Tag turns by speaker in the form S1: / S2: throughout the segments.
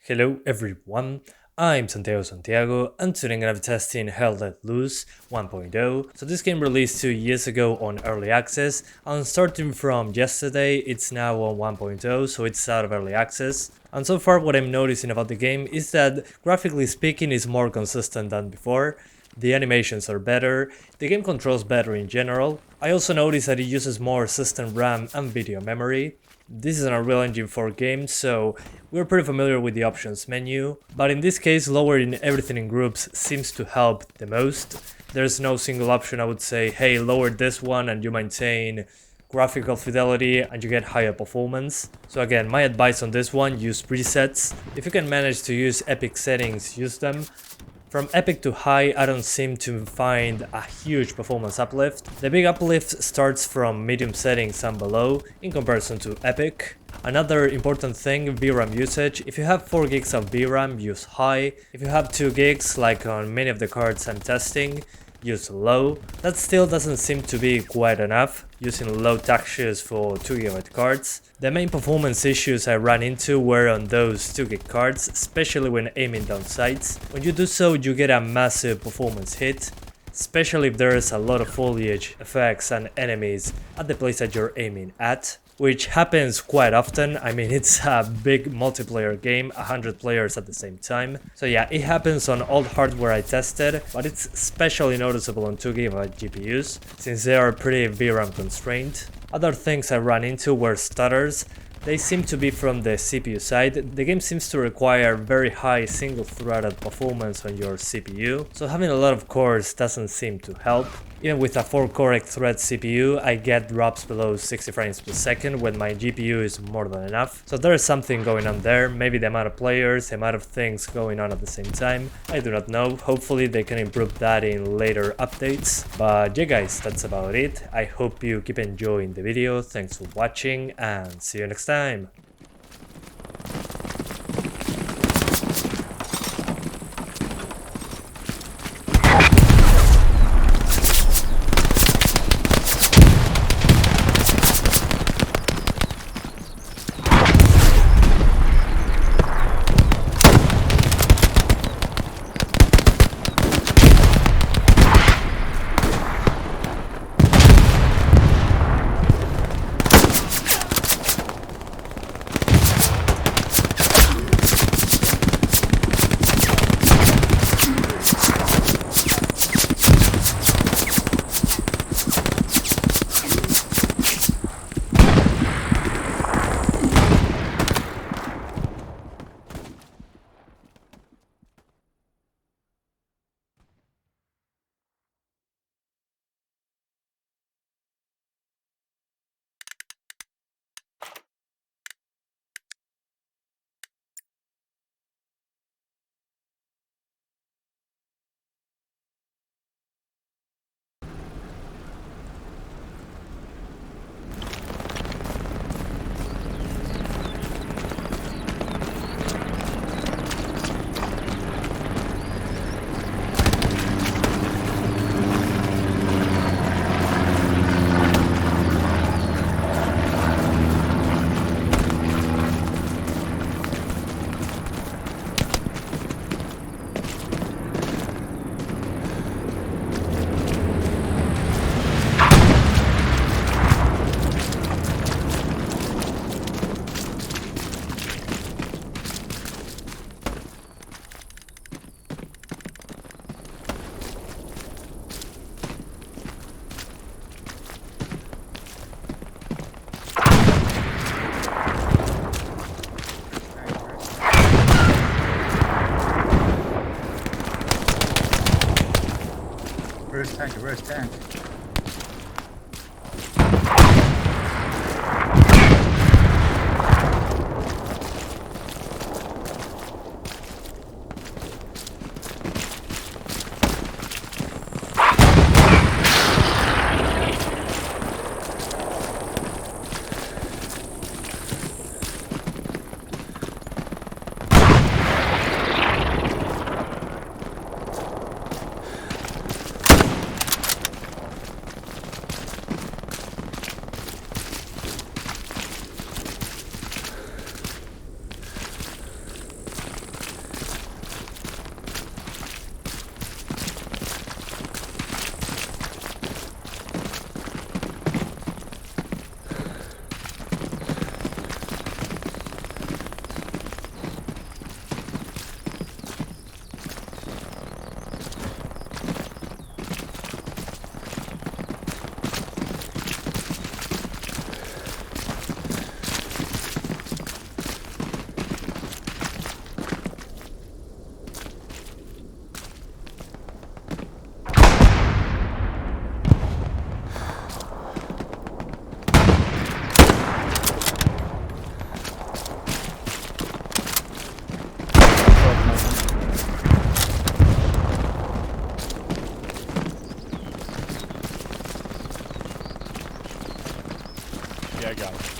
S1: Hello everyone, I'm Santiago and today I'm gonna be testing Hell Let Loose 1.0. So this game released 2 years ago on early access, and starting from yesterday it's now on 1.0, so it's out of early access. And so far what I'm noticing about the game is that graphically speaking it's more consistent than before. The animations are better, the game controls better in general. I also noticed that it uses more system RAM and video memory. This is an Unreal Engine 4 game, so we're pretty familiar with the options menu, but in this case lowering everything in groups seems to help the most. There's no single option I would say, hey, lower this one and you maintain graphical fidelity and you get higher performance. So again, my advice on this one, use presets. If you can manage to use epic settings, use them. From epic to high, I don't seem to find a huge performance uplift. The big uplift starts from medium settings and below in comparison to epic. Another important thing, VRAM usage. If you have 4 gigs of VRAM, use high. If you have 2 gigs, like on many of the cards I'm testing, use low. That still doesn't seem to be quite enough, using low textures for 2GB cards. The main performance issues I ran into were on those 2GB cards, especially when aiming down sights. When you do so, you get a massive performance hit, especially if there is a lot of foliage, effects and enemies at the place that you're aiming at, which happens quite often. I mean, it's a big multiplayer game, 100 players at the same time. So yeah, it happens on all hardware I tested, but it's especially noticeable on 2GB GPUs, since they are pretty VRAM constrained. Other things I ran into were stutters. They seem to be from the CPU side. The game seems to require very high single-threaded performance on your CPU, so having a lot of cores doesn't seem to help. Even with a 4-core thread CPU, I get drops below 60 frames per second when my GPU is more than enough. So there is something going on there, maybe the amount of players, the amount of things going on at the same time. I do not know, hopefully they can improve that in later updates. But yeah guys, that's about it. I hope you keep enjoying the video, thanks for watching and see you next time.
S2: Reverse tank. Ай-яй-яй.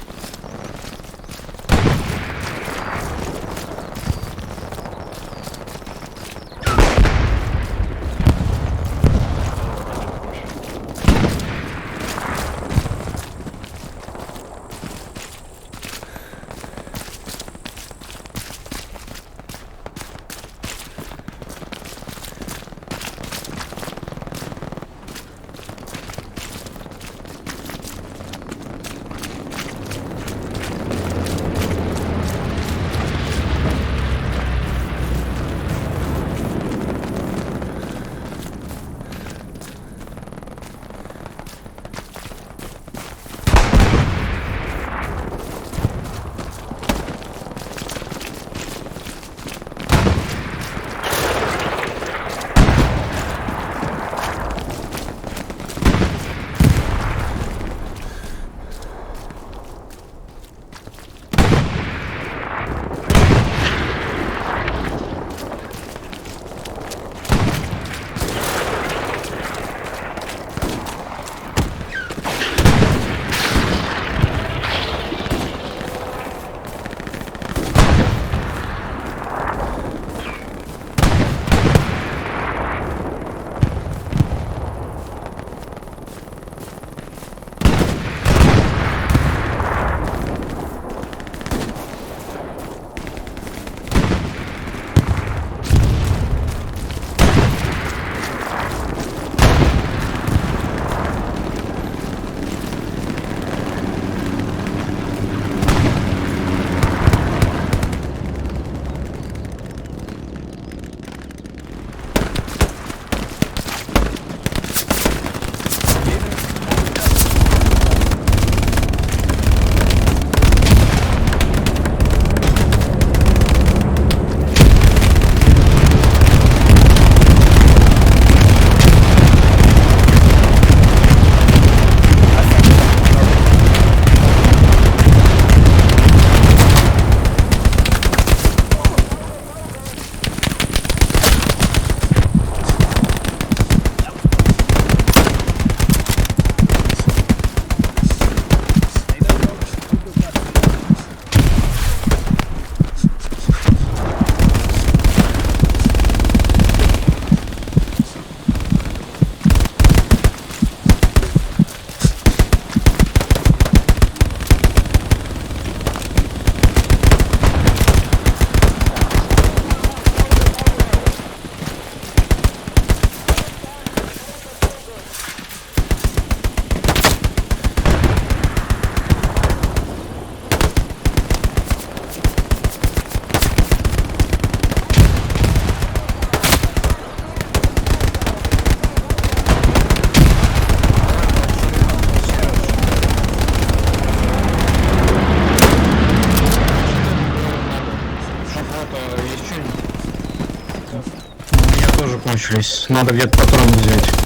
S3: Тоже кончились. Надо где-то патроны взять.